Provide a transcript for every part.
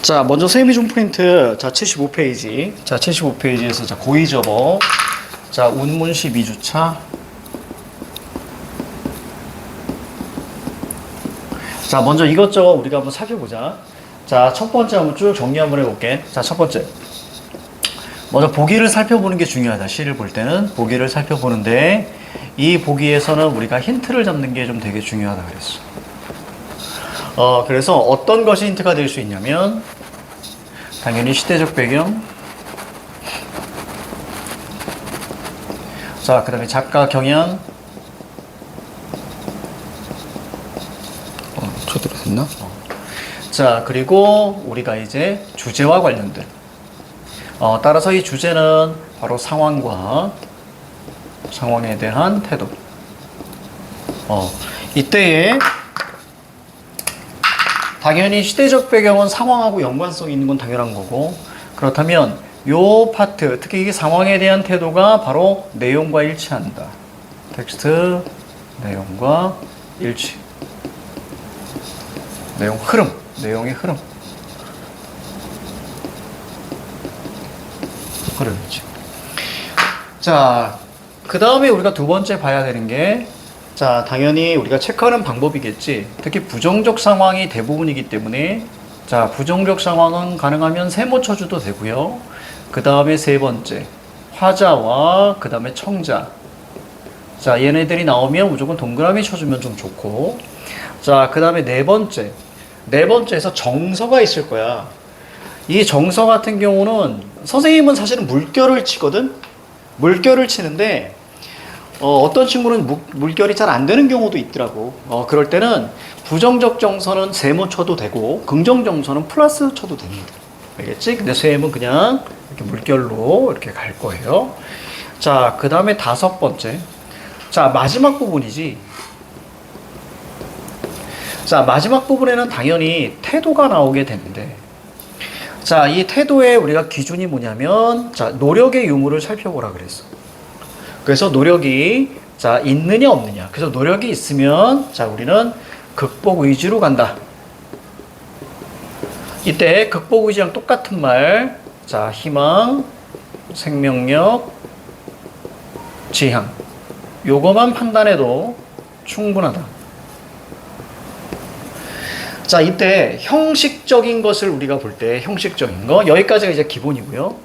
자, 먼저 세미 중 프린트. 자, 75페이지. 자, 75페이지에서 자, 고의 접어. 자, 운문시 미주차. 자, 먼저 이것저것 우리가 한번 살펴보자. 자, 첫 번째 한번 쭉 정리 한번 해볼게. 자, 첫 번째. 먼저 보기를 살펴보는 게 중요하다. 시를 볼 때는 보기를 살펴보는데 이 보기에서는 우리가 힌트를 잡는 게 좀 되게 중요하다 그랬어. 그래서 어떤 것이 힌트가 될 수 있냐면 당연히 시대적 배경, 자, 그 다음에 작가 경향, 초대로 됐나? 자, 그리고 우리가 이제 주제와 관련된 따라서 이 주제는 바로 상황과 상황에 대한 태도. 이때에 당연히 시대적 배경은 상황하고 연관성이 있는 건 당연한 거고, 그렇다면 요 파트, 특히 이게 상황에 대한 태도가 바로 내용과 일치한다. 텍스트 내용과 일치. 내용 흐름, 내용의 흐름. 흐름이지. 자, 그 다음에 우리가 두 번째 봐야 되는 게, 자, 당연히 우리가 체크하는 방법이겠지. 특히 부정적 상황이 대부분이기 때문에, 자, 부정적 상황은 가능하면 세모 쳐줘도 되고요. 그 다음에 세 번째, 화자와 그 다음에 청자. 자, 얘네들이 나오면 무조건 동그라미 쳐주면 좀 좋고, 자, 그 다음에 네 번째에서 정서가 있을 거야. 이 정서 같은 경우는 선생님은 사실은 물결을 치거든. 물결을 치는데 어떤 친구는 물결이 잘 안 되는 경우도 있더라고. 그럴 때는 부정적 정서는 세모 쳐도 되고 긍정 정서는 플러스 쳐도 됩니다. 알겠지? 근데 쌤은 그냥 이렇게 물결로 이렇게 갈 거예요. 자, 그 다음에 다섯 번째. 자, 마지막 부분이지. 자, 마지막 부분에는 당연히 태도가 나오게 되는데, 자, 이 태도의 우리가 기준이 뭐냐면, 자, 노력의 유무를 살펴보라 그랬어. 그래서 노력이, 자, 있느냐 없느냐. 그래서 노력이 있으면, 자, 우리는 극복 의지로 간다. 이때 극복 의지랑 똑같은 말, 자, 희망, 생명력, 지향. 요거만 판단해도 충분하다. 자, 이때 형식적인 것을 우리가 볼 때 형식적인 거 여기까지가 이제 기본이고요.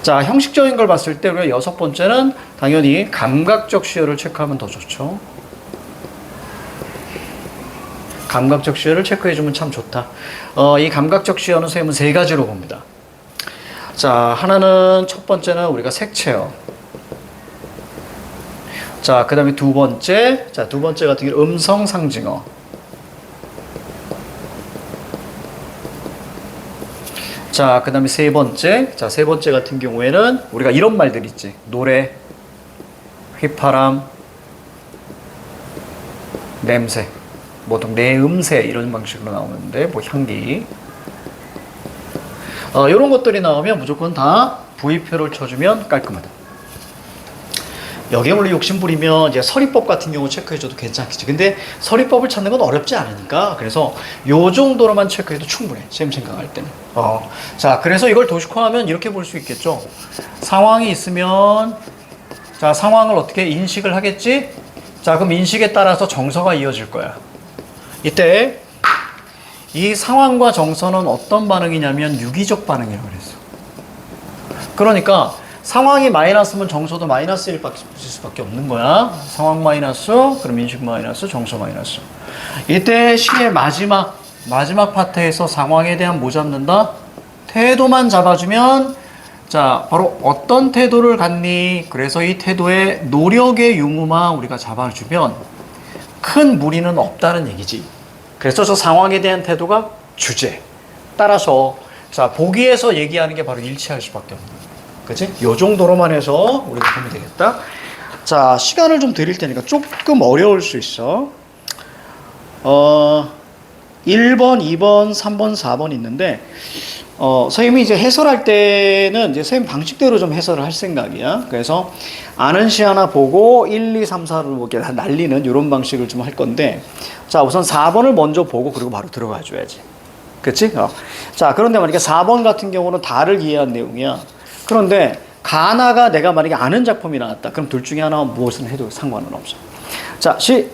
자, 형식적인 걸 봤을 때 우리가 여섯 번째는 당연히 감각적 시효를 체크하면 더 좋죠. 감각적 시효를 체크해주면 참 좋다. 이 감각적 시효는 선생님은 세 가지로 봅니다. 자, 하나는 첫 번째는 우리가 색채요. 자, 그 다음에 두 번째, 자, 두 번째 같은 경우 음성 상징어. 자, 그 다음에 세 번째. 자, 세 번째 같은 경우에는 우리가 이런 말들 있지. 노래, 휘파람, 냄새, 보통 내음새 이런 방식으로 나오는데, 뭐 향기. 이런 것들이 나오면 무조건 다 V표를 쳐주면 깔끔하다. 여기에 원래 욕심 부리면 이제 서리법 같은 경우 체크해줘도 괜찮겠지. 근데 서리법을 찾는 건 어렵지 않으니까 그래서 요 정도로만 체크해도 충분해. 쌤 생각할 때는. 자, 그래서 이걸 도식화하면 이렇게 볼 수 있겠죠. 상황이 있으면, 자, 상황을 어떻게 인식을 하겠지? 자, 그럼 인식에 따라서 정서가 이어질 거야. 이때 이 상황과 정서는 어떤 반응이냐면 유기적 반응이라고 그랬어. 그러니까 상황이 마이너스면 정서도 마이너스 1일 수밖에 없는 거야. 상황 마이너스, 그럼 인식 마이너스, 정서 마이너스. 이때 시의 마지막 파트에서 상황에 대한 뭐 잡는다? 태도만 잡아주면, 자, 바로 어떤 태도를 갖니? 그래서 이 태도의 노력의 유무만 우리가 잡아주면 큰 무리는 없다는 얘기지. 그래서 저 상황에 대한 태도가 주제. 따라서, 자, 보기에서 얘기하는 게 바로 일치할 수밖에 없는 거야. 그치? 요 정도로만 해서 우리가 보면 되겠다. 자, 시간을 좀 드릴 테니까 조금 어려울 수 있어. 1번, 2번, 3번, 4번 있는데, 선생님이 이제 해설할 때는 이제 선생님 방식대로 좀 해설을 할 생각이야. 그래서 아는 시 하나 보고 1, 2, 3, 4를 뭐 이렇게 날리는 이런 방식을 좀 할 건데, 자, 우선 4번을 먼저 보고 그리고 바로 들어가 줘야지. 그치? 자, 그런데 만약에 4번 같은 경우는 다를 이해한 내용이야. 그런데 가나가 내가 만약에 아는 작품이 나왔다. 그럼 둘 중에 하나 무엇을 해도 상관은 없어. 자, 시작.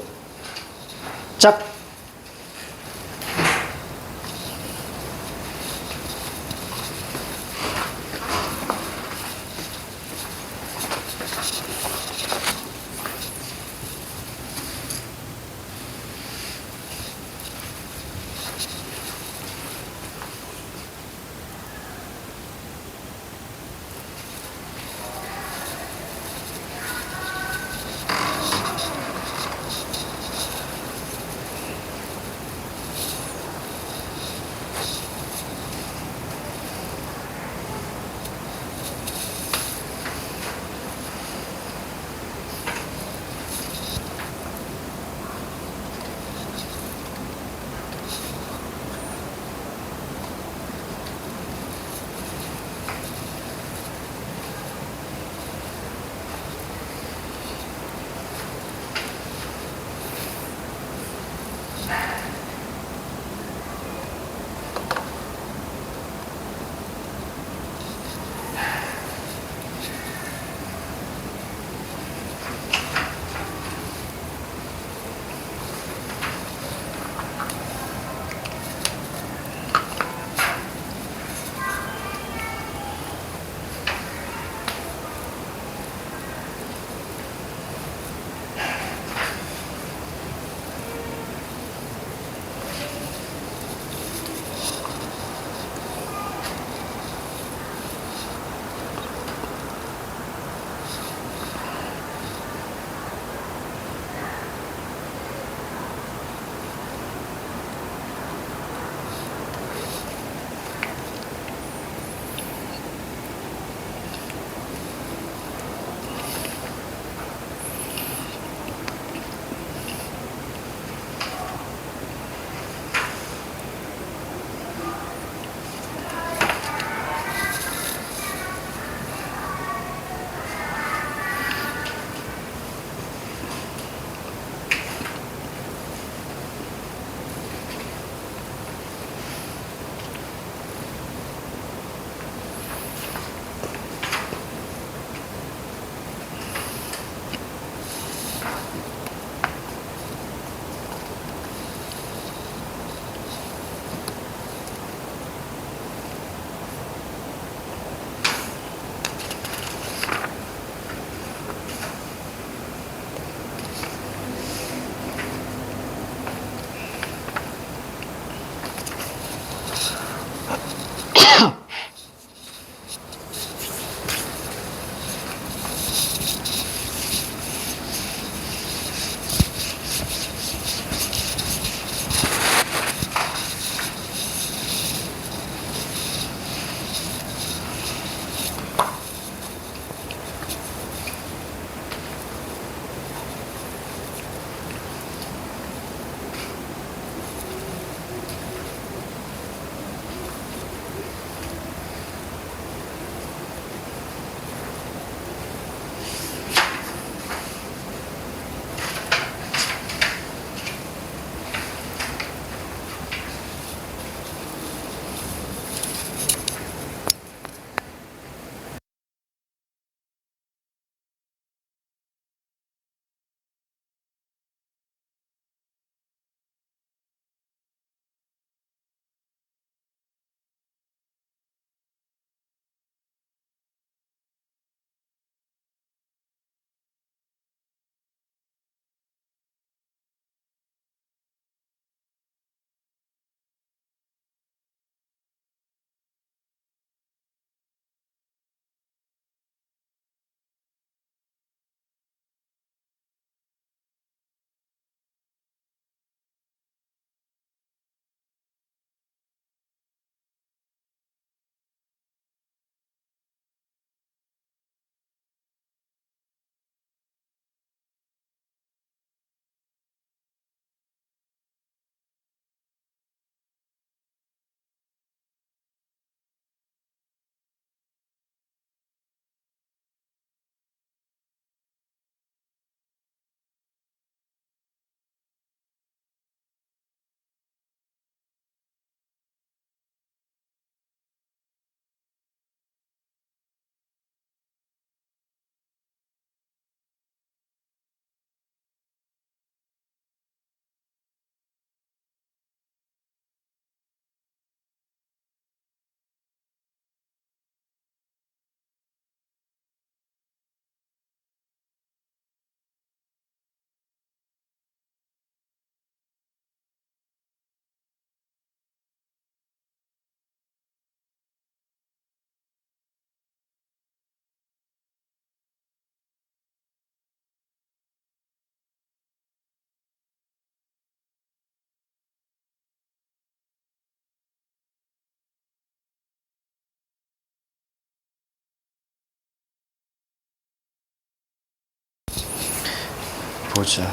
보자.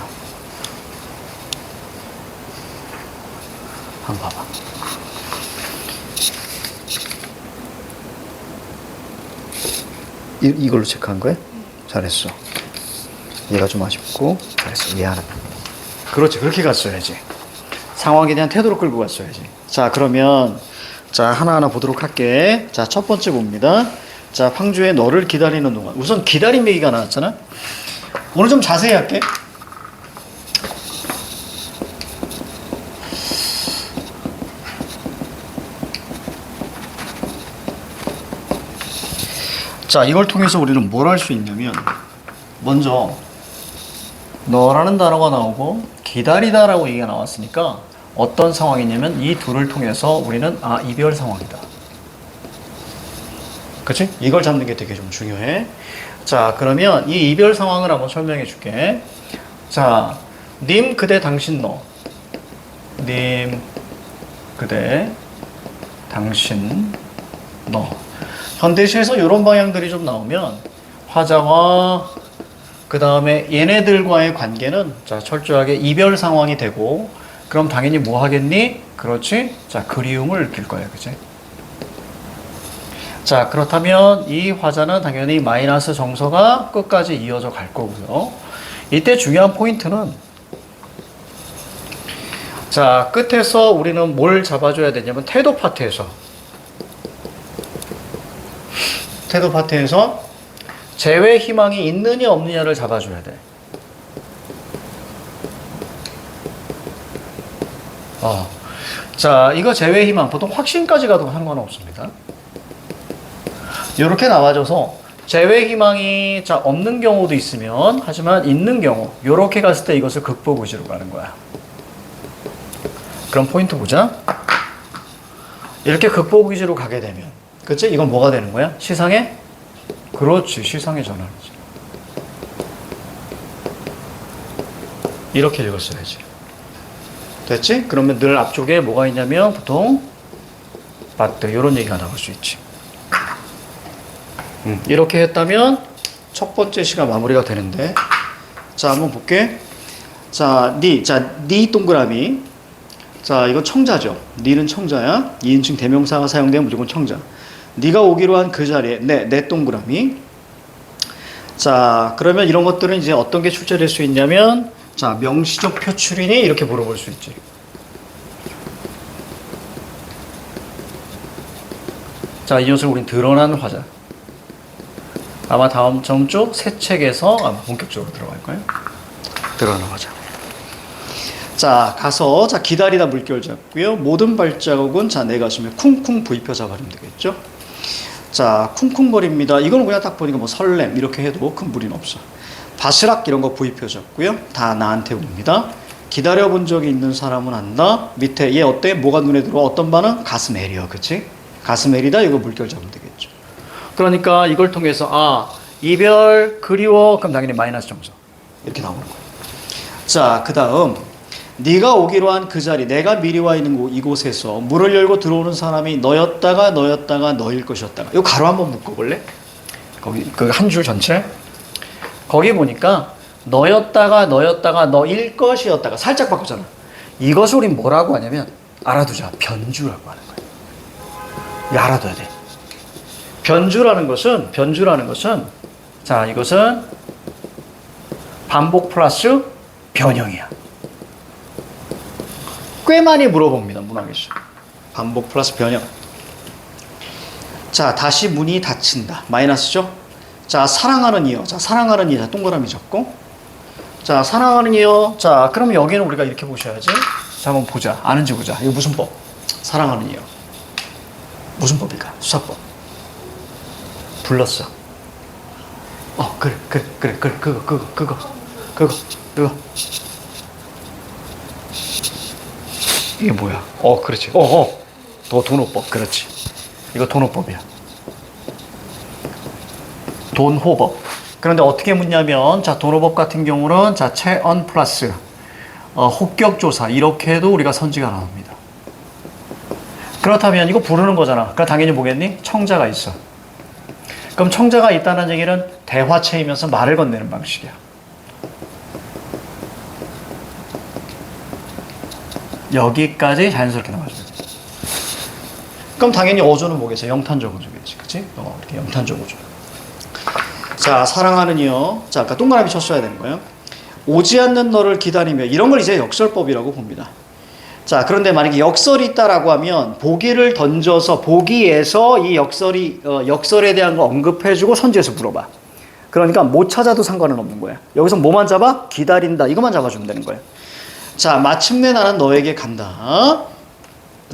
한번 봐봐. 이걸로 체크한 거야? 잘했어. 얘가 좀 아쉽고 잘했어. 얘 하나. 그렇지. 그렇게 갔어야지. 상황에 대한 태도로 끌고 갔어야지. 자, 그러면 자, 하나하나 보도록 할게. 자, 첫 번째 봅니다. 자, 황주의 너를 기다리는 동안. 우선 기다림 얘기가 나왔잖아. 오늘 좀 자세히 할게. 자, 이걸 통해서 우리는 뭘 할 수 있냐면, 먼저 너라는 단어가 나오고 기다리다라고 얘기가 나왔으니까 어떤 상황이냐면 이 둘을 통해서 우리는 이별 상황이다. 그치? 이걸 잡는 게 되게 좀 중요해. 자, 그러면 이 이별 상황을 한번 설명해 줄게. 자, 님, 그대, 당신, 너. 님, 그대, 당신, 너. 현대시에서 이런 방향들이 좀 나오면 화자와 그 다음에 얘네들과의 관계는 자, 철저하게 이별 상황이 되고, 그럼 당연히 뭐 하겠니? 그렇지? 자, 그리움을 느낄 거야. 그치? 자, 그렇다면 이 화자는 당연히 마이너스 정서가 끝까지 이어져 갈 거고요. 이때 중요한 포인트는 자, 끝에서 우리는 뭘 잡아줘야 되냐면 태도 파트에서 재회 희망이 있느냐 없느냐를 잡아줘야 돼. 자, 이거 재회 희망 보통 확신까지 가도 상관없습니다. 이렇게 나와줘서 재회 희망이 자 없는 경우도 있으면 하지만 있는 경우 이렇게 갔을 때 이것을 극복 의지로 가는 거야. 그럼 포인트 보자. 이렇게 극복 의지로 가게 되면 그치? 이건 뭐가 되는 거야? 시상의? 그렇지. 시상의 전환이지. 이렇게 읽었어야지. 됐지? 그러면 늘 앞쪽에 뭐가 있냐면 보통 바트 이런 얘기가 나올 수 있지. 이렇게 했다면 첫 번째 시가 마무리가 되는데 자 한번 볼게. 자, 니 동그라미. 자, 이거 청자죠. 니는 청자야. 2인칭 대명사가 사용되면 무조건 청자. 니가 오기로 한 그 자리에 내 동그라미. 자, 그러면 이런 것들은 이제 어떤 게 출제될 수 있냐면 자, 명시적 표출이니 이렇게 물어볼 수 있지. 자, 이것을 우린 드러난 화자. 아마 다음 주 새 책에서 아마 본격적으로 들어갈 거예요. 드러난 화자. 자, 가서 자 기다리다 물결 잡고요. 모든 발자국은 자 내 가슴에 쿵쿵 V표 잡아주면 되겠죠. 자, 쿵쿵거립니다. 이거는 그냥 딱 보니까 뭐 설렘 이렇게 해도 큰 무리는 없어. 바스락 이런 거 V표 잡고요. 다 나한테 옵니다. 기다려본 적이 있는 사람은 안다. 밑에 얘 어때? 뭐가 눈에 들어와? 어떤 반응? 가슴 애려. 그치? 가슴 애리다. 이거 물결 잡으면 되겠죠. 그러니까 이걸 통해서 이별 그리워 그럼 당연히 마이너스 정서 이렇게 나오는 거예요. 자, 그 다음 네가 오기로 한 그 자리 내가 미리 와 있는 이곳에서 문을 열고 들어오는 사람이 너였다가 너일 것이었다가 이거 가로 한번 묶어볼래? 거기 그 한 줄 전체 거기 보니까 너였다가 너일 것이었다가 살짝 바꾸잖아. 이것을 우린 뭐라고 하냐면 알아두자. 변주라고 하는 거야. 이거 알아둬야 돼. 변주라는 것은 자, 이것은 반복 플러스 변형이야. 꽤 많이 물어봅니다. 문학에서. 반복 플러스 변형. 자, 다시 문이 닫힌다. 마이너스죠? 자, 사랑하는 이여. 자, 사랑하는 이여. 동그라미 잡고. 자, 사랑하는 이여. 자, 그럼 여기는 우리가 이렇게 보셔야지. 자, 한번 보자. 아는지 보자. 이거 무슨 법? 사랑하는 이여. 무슨 법일까? 수사법. 불렀어. 그래. 그거. 이게 뭐야? 그렇지. 돈호법. 그렇지. 이거 돈호법이야. 돈호법. 그런데 어떻게 묻냐면, 자, 돈호법 같은 경우는, 자, 체언 플러스, 혹격조사. 이렇게 해도 우리가 선지가 나옵니다. 그렇다면 이거 부르는 거잖아. 그럼 당연히 뭐겠니? 청자가 있어. 그럼 청자가 있다는 얘기는 대화체이면서 말을 건네는 방식이야. 여기까지 자연스럽게 나와줘야 돼. 그럼 당연히 어조는 뭐겠어? 영탄적 어조겠지. 그치? 이렇게 영탄적 어조. 자, 사랑하는이요. 자, 아까 동그라미 쳤어야 되는 거예요. 오지 않는 너를 기다리며. 이런 걸 이제 역설법이라고 봅니다. 자, 그런데 만약에 역설이 있다라고 하면 보기를 던져서 보기에서 이 역설에 대한 거 언급해주고 선지에서 물어봐. 그러니까 못 찾아도 상관은 없는 거야. 여기서 뭐만 잡아? 기다린다. 이것만 잡아주면 되는 거야. 자, 마침내 나는 너에게 간다.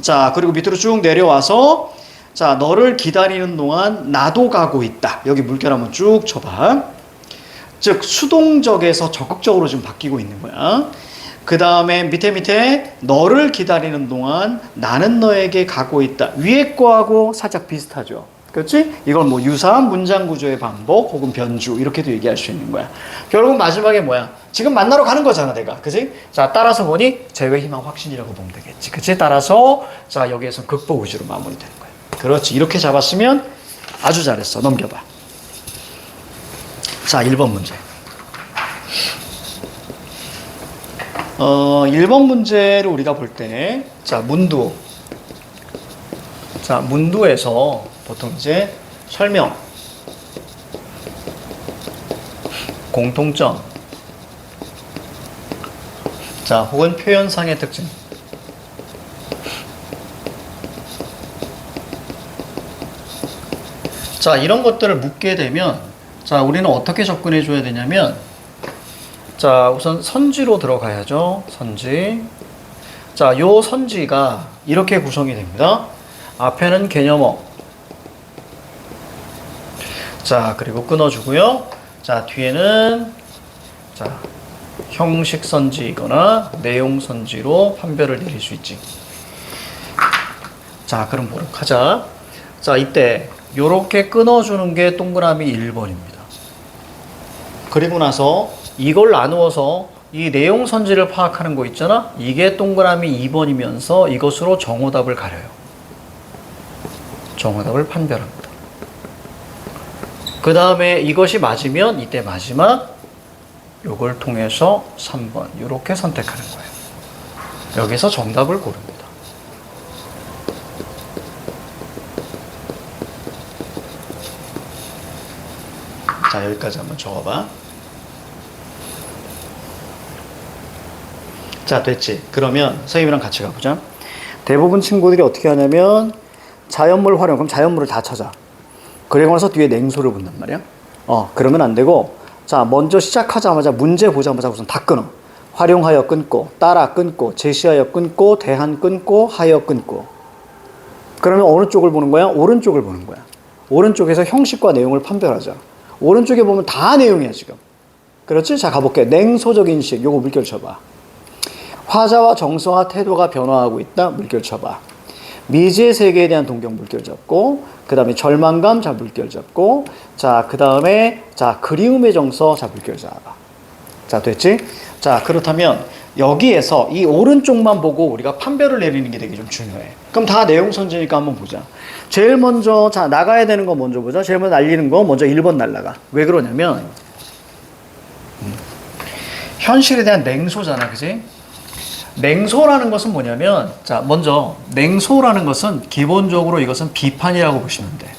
자, 그리고 밑으로 쭉 내려와서 자, 너를 기다리는 동안 나도 가고 있다. 여기 물결 한번 쭉 쳐봐. 즉 수동적에서 적극적으로 지금 바뀌고 있는 거야. 그 다음에 밑에 너를 기다리는 동안 나는 너에게 가고 있다. 위에 거하고 살짝 비슷하죠. 그렇지? 이건 뭐 유사한 문장 구조의 반복 혹은 변주 이렇게도 얘기할 수 있는 거야. 결국 마지막에 뭐야? 지금 만나러 가는 거잖아, 내가. 그치? 자, 따라서 보니 재회 희망 확신이라고 보면 되겠지. 그치? 따라서 자, 여기에서 극복 의지로 마무리되는 거야. 그렇지. 이렇게 잡았으면 아주 잘했어. 넘겨봐. 자, 1번 문제. 1번 문제를 우리가 볼 때, 자, 문두. 자, 문두에서 보통 이제 설명, 공통점, 자, 혹은 표현상의 특징. 자, 이런 것들을 묻게 되면, 자, 우리는 어떻게 접근해 줘야 되냐면, 자, 우선 선지로 들어가야죠. 선지. 자, 요 선지가 이렇게 구성이 됩니다. 앞에는 개념어. 자, 그리고 끊어주고요. 자, 뒤에는 자, 형식 선지이거나 내용 선지로 판별을 내릴 수 있지. 자, 그럼 뭐록 하자. 자, 이때 요렇게 끊어주는 게 동그라미 1번입니다. 그리고 나서 이걸 나누어서 이 내용 선지를 파악하는 거 있잖아? 이게 동그라미 2번이면서 이것으로 정오답을 가려요. 정오답을 판별합니다. 그 다음에 이것이 맞으면 이때 마지막 요걸 통해서 3번 이렇게 선택하는 거예요. 여기서 정답을 고릅니다. 자, 여기까지 한번 적어봐. 자, 됐지? 그러면 선생님이랑 같이 가보자. 대부분 친구들이 어떻게 하냐면 자연물 활용, 그럼 자연물을 다 찾아. 그리고 나서 뒤에 냉소를 붙단 말이야. 그러면 안 되고, 자, 먼저 시작하자마자 문제 보자마자 우선 다 끊어. 활용하여 끊고, 따라 끊고, 제시하여 끊고, 대한 끊고, 하여 끊고. 그러면 어느 쪽을 보는 거야? 오른쪽을 보는 거야. 오른쪽에서 형식과 내용을 판별하자. 오른쪽에 보면 다 내용이야, 지금. 그렇지? 자, 가볼게. 냉소적 인식, 요거 물결 쳐봐. 화자와 정서와 태도가 변화하고 있다. 물결 쳐봐. 미지의 세계에 대한 동경 물결 잡고, 그 다음에 절망감, 자, 물결 잡고, 자, 그 다음에, 자, 그리움의 정서, 자, 물결 잡아. 자, 됐지? 자, 그렇다면, 여기에서 이 오른쪽만 보고 우리가 판별을 내리는 게 되게 좀 중요해. 그럼 다 내용 선지니까 한번 보자. 제일 먼저, 자, 나가야 되는 거 먼저 보자. 제일 먼저 날리는 거 먼저 1번 날라가. 왜 그러냐면, 현실에 대한 냉소잖아, 그지? 냉소라는 것은 뭐냐면, 자, 먼저 냉소라는 것은 기본적으로 이것은 비판이라고 보시면 돼.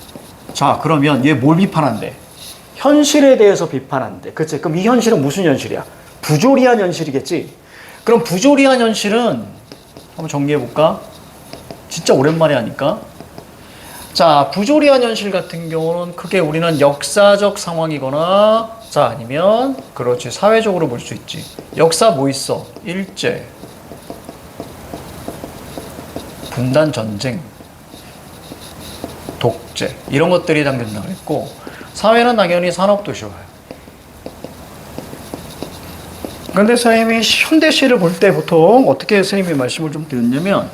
자, 그러면 얘 뭘 비판한대? 현실에 대해서 비판한대. 그치? 그럼 이 현실은 무슨 현실이야? 부조리한 현실이겠지? 그럼 부조리한 현실은 한번 정리해 볼까? 진짜 오랜만에 하니까. 자, 부조리한 현실 같은 경우는 크게 우리는 역사적 상황이거나, 자, 아니면 그렇지, 사회적으로 볼 수 있지. 역사 뭐 있어? 일제, 분단 전쟁, 독재, 이런 것들이 담긴다고 했고, 사회는 당연히 산업도시 와요. 그런데 선생님이 현대시를 볼 때 보통 어떻게 선생님이 말씀을 좀 드렸냐면,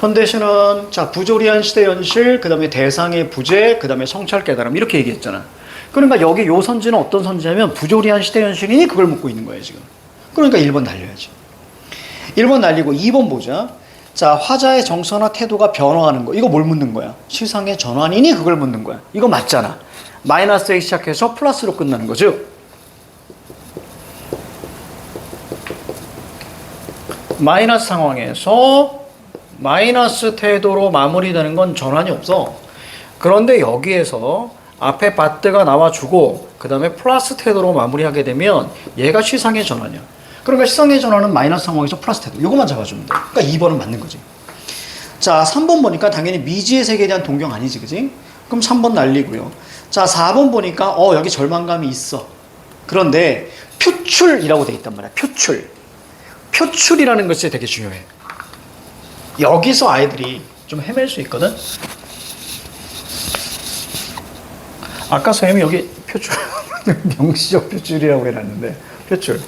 현대시는 자, 부조리한 시대 현실, 그 다음에 대상의 부재, 그 다음에 성찰 깨달음, 이렇게 얘기했잖아. 그러니까 여기 요 선지는 어떤 선지냐면 부조리한 시대 현실이니 그걸 묻고 있는 거예요, 지금. 그러니까 1번 날려야지. 1번 날리고 2번 보자. 자, 화자의 정서나 태도가 변화하는 거. 이거 뭘 묻는 거야? 시상의 전환이니 그걸 묻는 거야. 이거 맞잖아. 마이너스에 시작해서 플러스로 끝나는 거죠. 마이너스 상황에서 마이너스 태도로 마무리되는 건 전환이 없어. 그런데 여기에서 앞에 바트가 나와주고 그 다음에 플러스 태도로 마무리하게 되면 얘가 시상의 전환이야. 그러니까 시상의 전환은 마이너스 상황에서 플러스 태도. 이것만 잡아주면 돼. 그러니까 2번은 맞는 거지. 자, 3번 보니까 당연히 미지의 세계에 대한 동경 아니지, 그지? 그럼 3번 날리고요. 자, 4번 보니까 여기 절망감이 있어. 그런데 표출이라고 돼 있단 말이야. 표출. 표출이라는 것이 되게 중요해. 여기서 아이들이 좀 헤맬 수 있거든. 아까 선생님이 여기 표출 명시적 표출이라고 해놨는데 표출.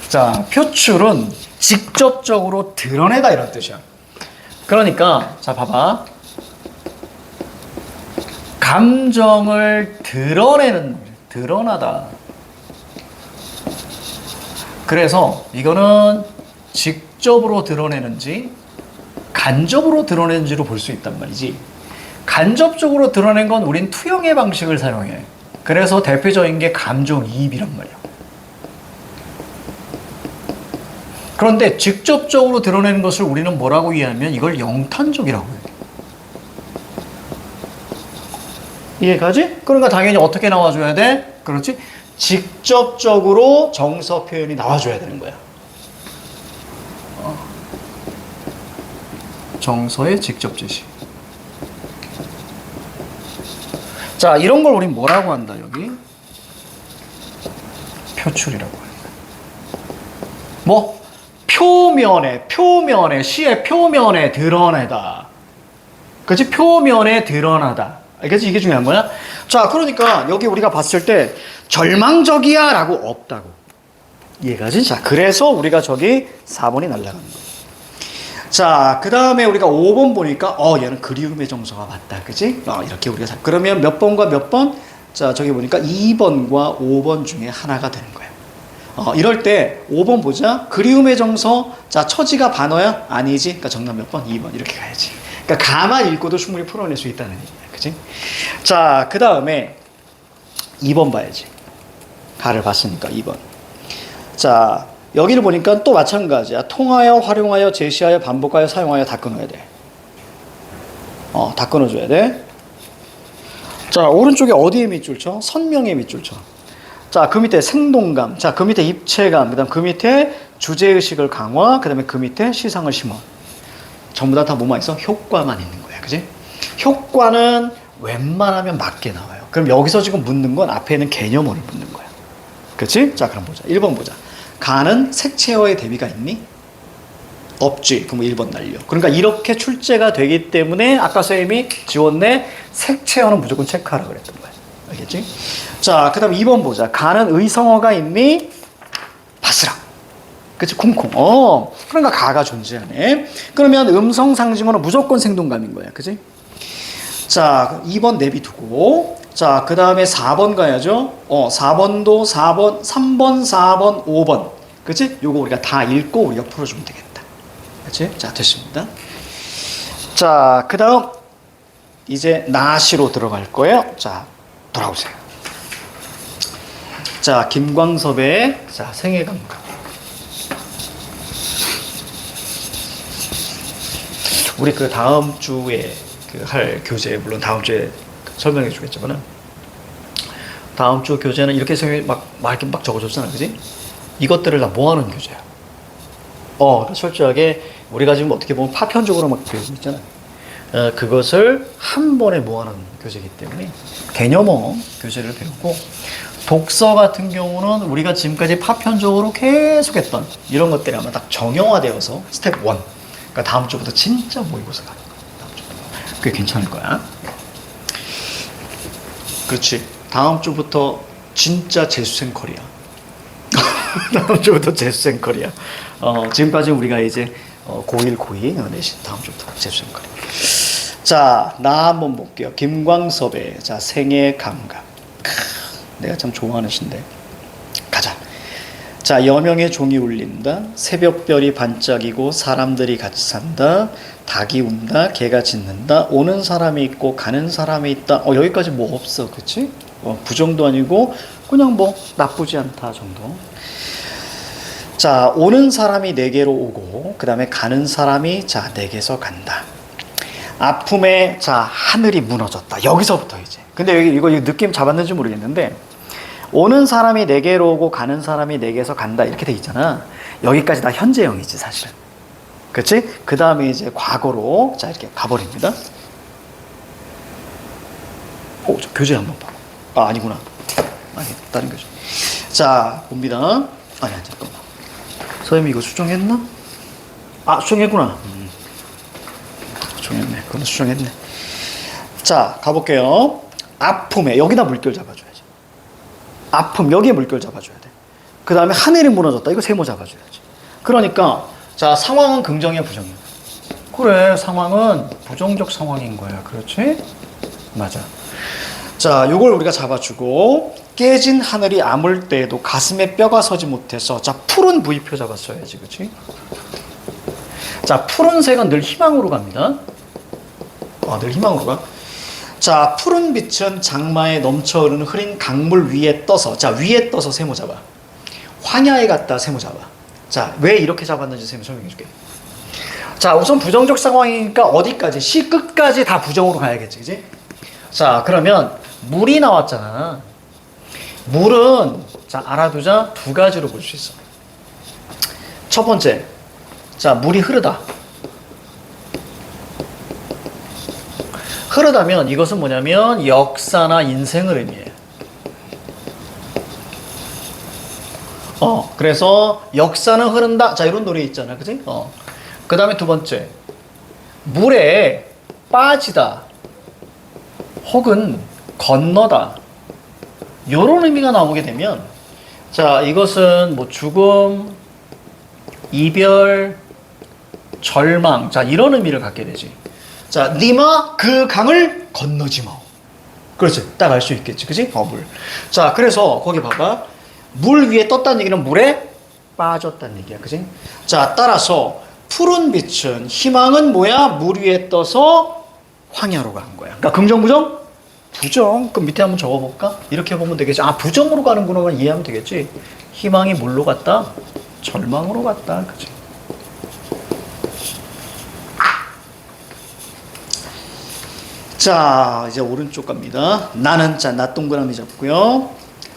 자, 표출은 직접적으로 드러내다 이런 뜻이야. 그러니까 자 봐봐. 감정을 드러나다. 그래서 이거는 직접으로 드러내는지 간접으로 드러내는지로 볼 수 있단 말이지. 간접적으로 드러낸 건 우린 투영의 방식을 사용해. 그래서 대표적인 게 감정이입이란 말이야. 그런데 직접적으로 드러내는 것을 우리는 뭐라고 이해하면 이걸 영탄적이라고 해. 이해가지? 그러니까 당연히 어떻게 나와줘야 돼? 그렇지? 직접적으로 정서 표현이 나와줘야 되는 거야. 정서의 직접 제시. 자, 이런 걸 우린 뭐라고 한다, 여기? 표출이라고 한다. 뭐? 표면에, 시의 표면에 드러내다. 그치? 표면에 드러나다. 알겠지? 이게 중요한 거야? 자, 그러니까 여기 우리가 봤을 때 절망적이야 라고 없다고. 이해가지? 자, 그래서 우리가 저기 4번이 날아가는 거야. 자, 그 다음에 우리가 5번 보니까 얘는 그리움의 정서가 맞다. 그치? 이렇게 우리가 그러면 몇 번과 몇 번? 자, 저기 보니까 2번과 5번 중에 하나가 되는 거야. 이럴 때 5번 보자. 그리움의 정서. 자, 처지가 반어야? 아니지. 그러니까 정답 몇 번? 2번. 이렇게 가야지. 그러니까 가만 읽고도 충분히 풀어낼 수 있다는 얘기야. 그치? 자, 그 다음에 2번 봐야지. 가를 봤으니까 2번. 자, 여기를 보니까 또 마찬가지야. 통하여, 활용하여, 제시하여, 반복하여, 사용하여 다 끊어야 돼. 다 끊어줘야 돼. 자, 오른쪽에 어디에 밑줄 쳐? 선명에 밑줄 쳐. 자, 그 밑에 생동감. 자, 그 밑에 입체감. 그 다음 그 밑에 주제의식을 강화. 그 다음에 그 밑에 시상을 심어. 전부 다 뭐만 있어? 효과만 있는 거야. 그지? 효과는 웬만하면 맞게 나와요. 그럼 여기서 지금 묻는 건 앞에 있는 개념어를 묻는 거야. 그치? 자, 그럼 보자. 1번 보자. 가는 색채어의 대비가 있니? 없지. 그럼 1번 날려. 그러니까 이렇게 출제가 되기 때문에 아까 선생님이 지웠네. 색채어는 무조건 체크하라 그랬던 거야. 알겠지? 자, 그 다음 2번 보자. 가는 의성어가 있니? 바스락. 그치? 쿵쿵. 그러니까 가가 존재하네. 그러면 음성 상징어는 무조건 생동감인 거야. 그치? 자, 2번 내비두고. 자, 그 다음에 4번 가야죠. 4번도 4번, 3번, 4번, 5번. 그치? 요거 우리가 다 읽고 우리가 풀어주면 되겠다. 그치? 자, 됐습니다. 자, 그 다음 이제 나시로 들어갈 거예요. 자, 돌아오세요. 자, 김광섭의 생애 감각. 우리 그 다음 주에 할 교재, 물론 다음 주에 설명해 주겠지만은, 다음 주 교재는 이렇게 선생님이 이렇게 막 적어줬잖아. 그지? 이것들을 다 모아놓은 교재야. 철저하게 우리가 지금 어떻게 보면 파편적으로 막 배우고 있잖아. 그것을 한 번에 모아놓은 교재이기 때문에 개념어 교재를 배우고, 독서 같은 경우는 우리가 지금까지 파편적으로 계속했던 이런 것들이 아마 딱 정형화되어서 스텝 1. 그러니까 다음 주부터 진짜 모의고사 가는 거야. 다음 주부터. 그게 괜찮을 거야. 그렇지. 다음 주부터 진짜 재수생 컬이야. 다음 주부터 재수생 컬이야. 지금까지 우리가 이제 고1, 고2 내신 다음 주부터 재수생 컬이야. 자, 나 한번 볼게요. 김광섭의 생애 감각. 내가 참 좋아하는 시인데. 가자. 자, 여명의 종이 울린다. 새벽별이 반짝이고 사람들이 같이 산다. 닭이 운다. 개가 짖는다. 오는 사람이 있고 가는 사람이 있다. 여기까지 뭐 없어. 그치? 부정도 아니고 그냥 뭐 나쁘지 않다 정도. 자, 오는 사람이 내게로 오고, 그 다음에 가는 사람이 자, 내게서 간다. 아픔에 자, 하늘이 무너졌다. 여기서부터 이제. 근데 여기 이거 느낌 잡았는지 모르겠는데, 오는 사람이 내게로 오고 가는 사람이 내게서 간다. 이렇게 돼 있잖아. 여기까지 다 현재형이지, 사실은. 그치? 그 다음에 이제 과거로 자, 이렇게 가버립니다. 저 교재 한번 봐. 아니구나. 아니, 다른 교재. 자, 봅니다. 아니, 잠깐만. 선생님 이거 수정했나? 수정했구나. 수정했네. 그건 수정했네. 자, 가볼게요. 아픔에 여기다 물결 잡아줘야지. 아픔 여기에 물결 잡아줘야 돼. 그 다음에 하늘이 무너졌다. 이거 세모 잡아줘야지. 그러니까 자, 상황은 긍정이야, 부정이야? 그래, 상황은 부정적 상황인 거야. 그렇지? 맞아. 자, 요걸 우리가 잡아주고, 깨진 하늘이 아물 때에도 가슴에 뼈가 서지 못해서, 자, 푸른 V표 잡았어야지, 그치? 자, 푸른색은 늘 희망으로 갑니다. 늘 희망으로 가. 자, 푸른 빛은 장마에 넘쳐 흐르는 흐린 강물 위에 떠서, 자, 위에 떠서 세모 잡아. 황야에 갔다 세모 잡아. 자, 왜 이렇게 잡았는지 쌤이 설명해 줄게. 자, 우선 부정적 상황이니까 어디까지? 시 끝까지 다 부정으로 가야겠지, 그지? 자, 그러면 물이 나왔잖아. 물은 자, 알아두자. 두 가지로 볼 수 있어. 첫 번째, 자, 물이 흐르다. 흐르다면 이것은 뭐냐면 역사나 인생을 의미해. 그래서 역사는 흐른다. 자, 이런 노래 있잖아, 그지? 그 다음에 두 번째, 물에 빠지다. 혹은 건너다. 요런 의미가 나오게 되면, 자, 이것은 뭐 죽음, 이별, 절망, 자, 이런 의미를 갖게 되지. 자, 니마 그 강을 건너지 마. 그렇지. 딱 알 수 있겠지. 그지? 물. 자, 그래서 거기 봐봐. 물 위에 떴다는 얘기는 물에 빠졌다는 얘기야. 그지? 자, 따라서 푸른 빛은, 희망은 뭐야? 물 위에 떠서 황야로 간 거야. 그러니까 긍정, 부정? 부정. 그럼 밑에 한번 적어볼까? 이렇게 보면 되겠지. 부정으로 가는구나. 이해하면 되겠지. 희망이 뭘로 갔다? 절망으로 갔다. 그치? 자, 이제 오른쪽 갑니다. 나는, 자, 나 동그라미 잡고요.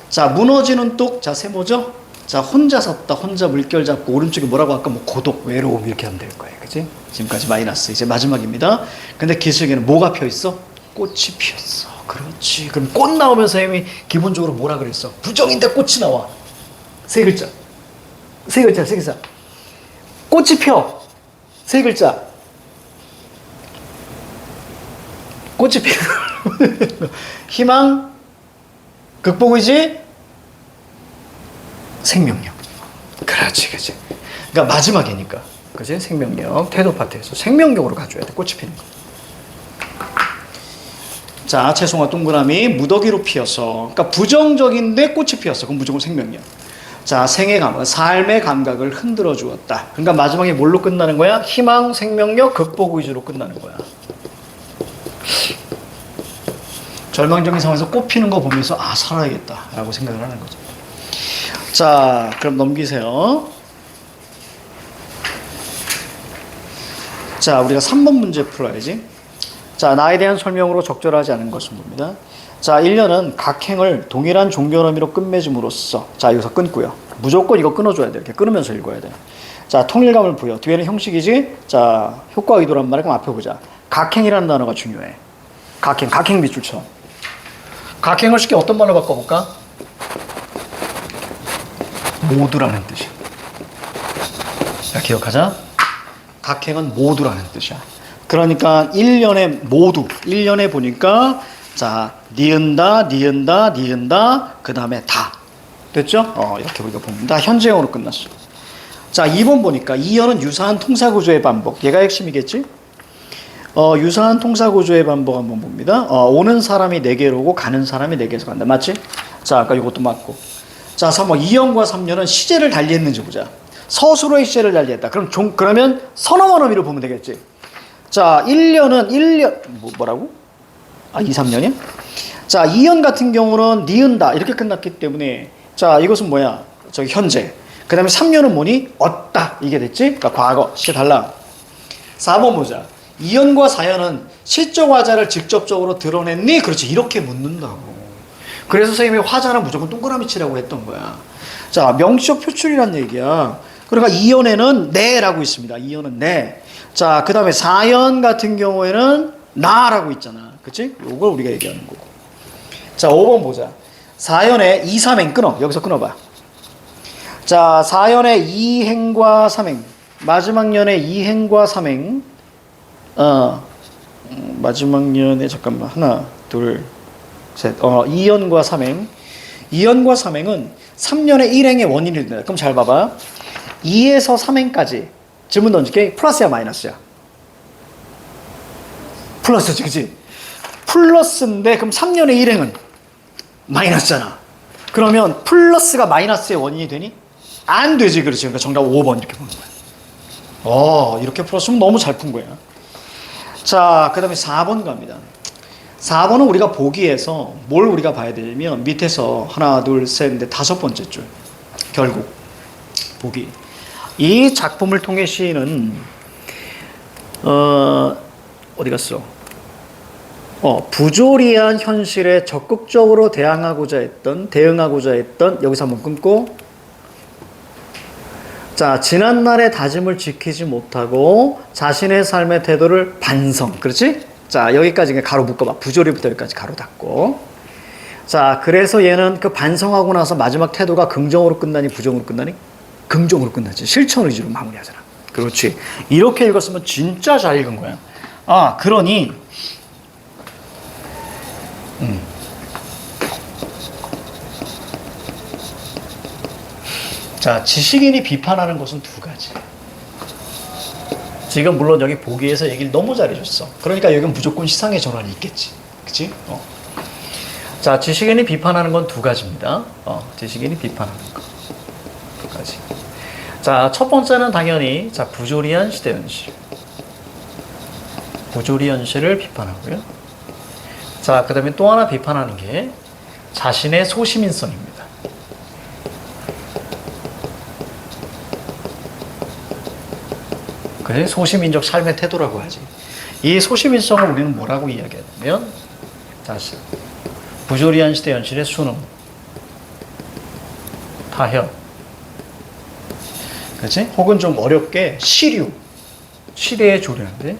자, 무너지는 뚝. 자, 세모죠? 자, 혼자 섰다. 혼자 물결 잡고, 오른쪽에 뭐라고 할까? 뭐 고독, 외로움 이렇게 하면 될 거예요. 그치? 지금까지 마이너스. 이제 마지막입니다. 근데 기슭에는 뭐가 펴 있어? 꽃이 피었어. 그렇지. 그럼 꽃 나오면 선생님이 기본적으로 뭐라 그랬어? 부정인데 꽃이 나와. 세 글자. 세 글자, 세 글자. 꽃이 펴. 세 글자. 꽃이 피. 희망, 극복의지, 생명력. 그렇지, 그렇지. 그러니까 마지막이니까. 그치? 생명력. 태도 파트에서 생명력으로 가져야 돼. 꽃이 피는 거. 자, 채송화 동그라미 무더기로 피어서, 그러니까 부정적인데 꽃이 피었어. 그럼 무조건 생명력. 자, 생의 감각, 삶의 감각을 흔들어 주었다. 그러니까 마지막에 뭘로 끝나는 거야? 희망, 생명력, 극복 의지로 끝나는 거야. 절망적인 상황에서 꽃 피는 거 보면서 살아야겠다 라고 생각을 하는 거죠. 자, 그럼 넘기세요. 자, 우리가 3번 문제 풀어야지. 자, 나에 대한 설명으로 적절하지 않은 것은 뭡니다. 자, 1년은 각 행을 동일한 종교 의미로 끝맺음으로써, 자, 여기서 끊고요. 무조건 이거 끊어줘야 돼요. 이렇게 끊으면서 읽어야 돼요. 자, 통일감을 부여. 뒤에는 형식이지. 자, 효과 의도란 말을 그럼 앞에 보자. 각행이라는 단어가 중요해. 각행 밑줄처럼. 각행을 쉽게 어떤 말로 바꿔볼까? 모두라는 뜻이야. 자, 기억하자. 각행은 모두라는 뜻이야. 그러니까 1년에 모두, 1년에 보니까 자, 니은다, 그 다음에 다. 됐죠? 이렇게 우리가 봅니다. 현재형으로 끝났어. 자, 2번 보니까 2년은 유사한 통사구조의 반복. 얘가 핵심이겠지? 유사한 통사구조의 반복 한번 봅니다. 오는 사람이 내게로 오고 가는 사람이 내게서 간다. 맞지? 자, 아까 이것도 맞고. 자, 3번. 2년과 3년은 시제를 달리했는지 보자. 서술어의 시제를 달리했다. 그러면 선어원 의미로 보면 되겠지? 자, 1년은 1년, 뭐라고? 2, 3년이야? 자, 2년 같은 경우는 니은다. 이렇게 끝났기 때문에, 자, 이것은 뭐야? 저기 현재. 그 다음에 3년은 뭐니? 얻다. 이게 됐지? 그러니까 과거. 시제 달라. 4번 보자. 2연과 4연은 시적 화자를 직접적으로 드러냈니? 그렇지. 이렇게 묻는다고. 그래서 선생님이 화자는 무조건 동그라미 치라고 했던 거야. 자, 명시적 표출이란 얘기야. 그러니까 2연에는 네라고 있습니다. 2연은 네. 자, 그 다음에 4연 같은 경우에는 나라고 있잖아. 그치? 이걸 우리가 얘기하는 거고. 자, 5번 보자. 4연에 2, 3행 끊어. 여기서 끊어봐. 자, 4연에 2행과 3행. 마지막 연에 2행과 3행. 마지막 연에 잠깐만. 하나, 둘, 셋. 2연과 3행. 2연과 3행은 3년의 1행의 원인이 된다. 그럼 잘 봐봐. 2에서 3행까지 질문 던질게. 플러스야 마이너스야? 플러스지, 그치? 플러스인데 그럼 3년의 1행은 마이너스잖아. 그러면 플러스가 마이너스의 원인이 되니? 안 되지. 그렇지. 그러니까 정답 5번 이렇게 보는 거야. 이렇게 풀었으면 너무 잘 푼 거야. 자, 그 다음에 4번 갑니다. 4번은 우리가 보기에서 뭘 우리가 봐야 되냐면 밑에서 하나, 둘, 셋, 넷, 다섯 번째 줄. 결국 보기. 이 작품을 통해 시인은 어디 갔어? 부조리한 현실에 적극적으로 대응하고자 했던 여기서 한번 끊고, 자, 지난날의 다짐을 지키지 못하고 자신의 삶의 태도를 반성. 그렇지? 자, 여기까지 가로 묶어봐. 부조리부터 여기까지 가로 닫고. 자, 그래서 얘는 그 반성하고 나서 마지막 태도가 긍정으로 끝나니 부정으로 끝나니? 긍정으로 끝나지. 실천 의지로 마무리하잖아. 그렇지. 이렇게 읽었으면 진짜 잘 읽은 거야. 그러니 자, 지식인이 비판하는 것은 두 가지. 지금 물론 여기 보기에서 얘기를 너무 잘해줬어. 그러니까 여기는 무조건 시상의 전환이 있겠지. 그치? 자, 지식인이 비판하는 건 두 가지입니다. 지식인이 비판하는 거. 두 가지. 자, 첫 번째는 당연히, 자, 부조리한 시대 현실. 부조리 현실을 비판하고요. 자, 그 다음에 또 하나 비판하는 게 자신의 소시민성입니다. 그래? 소시민적 삶의 태도라고 하지. 이 소시민성을 우리는 뭐라고 이야기하냐면, 다시 부조리한 시대 현실의 수능, 타협, 그렇지? 혹은 좀 어렵게 시류, 시대의 조례인데,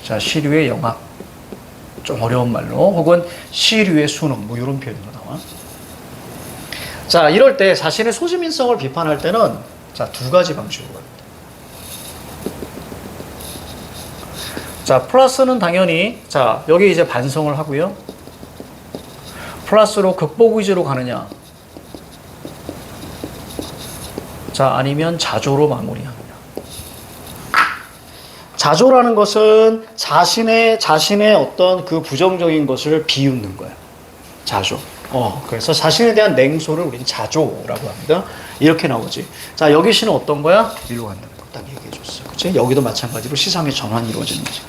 자, 시류의 영학, 좀 어려운 말로, 혹은 시류의 수능, 뭐 이런 표현으로 나와. 자, 이럴 때 자신의 소시민성을 비판할 때는, 자, 두 가지 방식으로 합니다. 자, 플러스는 당연히, 자, 여기 이제 반성을 하고요. 플러스로 극복 의지로 가느냐. 자, 아니면 자조로 마무리합니다. 자조라는 것은 자신의 어떤 그 부정적인 것을 비웃는 거예요. 자조. 그래서 자신에 대한 냉소를 우리는 자조라고 합니다. 이렇게 나오지. 자, 여기 시는 어떤 거야? 일로 간다는 거 딱 얘기해 줬어. 그치? 여기도 마찬가지로 시상의 전환이 이루어지는 거지.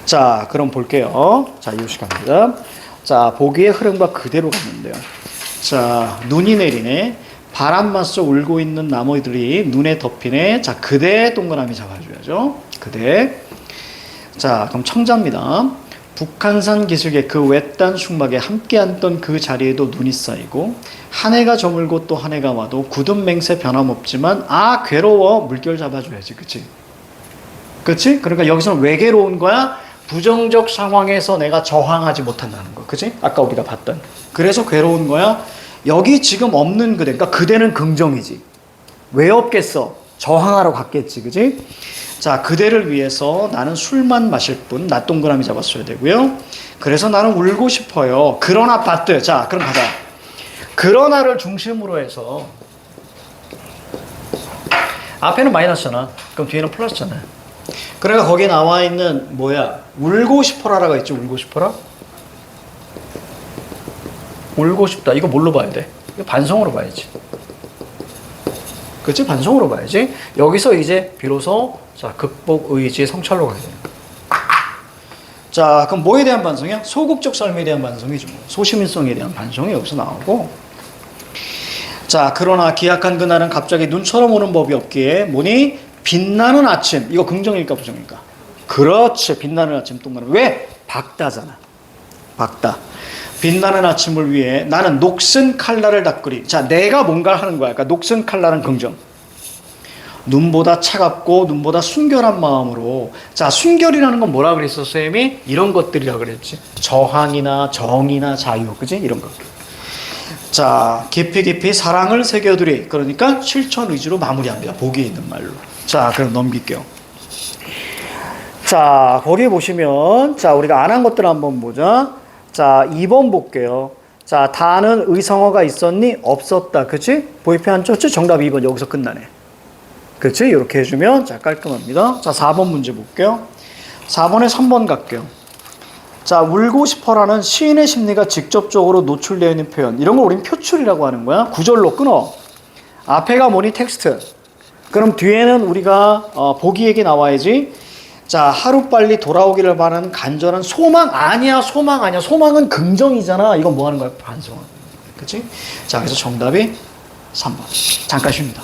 자, 그럼 볼게요. 자, 이 시간입니다. 자, 보기의 흐름과 그대로 갔는데요. 자, 눈이 내리네. 바람 맞서 울고 있는 나무들이 눈에 덮이네. 자, 그대 동그라미 잡아줘야죠. 그대. 자, 그럼 청자입니다. 북한산 기슭의 그 외딴 숭막에 함께 앉던 그 자리에도 눈이 쌓이고 한 해가 저물고 또 한 해가 와도 굳은 맹세 변함없지만 괴로워. 물결 잡아줘야지. 그치? 그치? 그러니까 여기서는 왜 괴로운 거야? 부정적 상황에서 내가 저항하지 못한다는 거. 그치? 아까 우리가 봤던. 그래서 괴로운 거야. 여기 지금 없는 그대. 그러니까 그대는 긍정이지. 왜 없겠어? 저항하러 갔겠지. 그치? 자, 그대를 위해서 나는 술만 마실 뿐. 나 동그라미 잡았어야 되고요. 그래서 나는 울고 싶어요. 그러나 봤드. 자, 그럼 가자. 그러나를 중심으로 해서 앞에는 마이너스잖아. 그럼 뒤에는 플러스잖아. 그러니까 거기에 나와 있는 뭐야? 울고 싶어라라가 있지. 울고 싶어라. 울고 싶다. 이거 뭘로 봐야 돼? 이거 반성으로 봐야지. 그치? 반성으로 봐야지. 여기서 이제 비로소 자, 극복 의지의 성찰로 가야 되는 거야. 자, 그럼 뭐에 대한 반성이야? 소극적 삶에 대한 반성이죠. 소시민성에 대한 반성이 여기서 나오고. 자, 그러나 기약한 그날은 갑자기 눈처럼 오는 법이 없기에 뭐니? 빛나는 아침. 이거 긍정일까 부정일까? 그렇지. 빛나는 아침 동그라미. 왜? 박다잖아. 박다. 빛나는 아침을 위해 나는 녹슨 칼날을 닦으리. 자, 내가 뭔가를 하는 거야. 그러니까 녹슨 칼날은 긍정. 눈보다 차갑고 눈보다 순결한 마음으로. 자, 순결이라는 건 뭐라 그랬어, 쌤이? 이런 것들이라 그랬지. 저항이나 정의나 자유, 그지? 이런 것. 자, 깊이 사랑을 새겨두리. 그러니까 실천 의지로 마무리합니다. 보기에 있는 말로. 자, 그럼 넘길게요. 자, 거기 보시면, 자, 우리가 안 한 것들 한번 보자. 자, 2번 볼게요. 자, 다는 의성어가 있었니? 없었다. 그치? 보이표 안 쳤지? 정답 2번. 여기서 끝나네. 그치? 이렇게 해주면, 자, 깔끔합니다. 자, 4번 문제 볼게요. 4번에 3번 갈게요. 자, 울고 싶어라는 시인의 심리가 직접적으로 노출되어 있는 표현. 이런 거 우린 표출이라고 하는 거야. 구절로 끊어. 앞에가 뭐니? 텍스트. 그럼 뒤에는 우리가 보기에게 나와야지. 자, 하루빨리 돌아오기를 바라는 간절한 소망. 아니야, 소망 아니야. 소망은 긍정이잖아. 이건 뭐 하는 거야? 반성하는 거야. 그치? 자, 그래서 정답이 3번. 잠깐 쉽니다.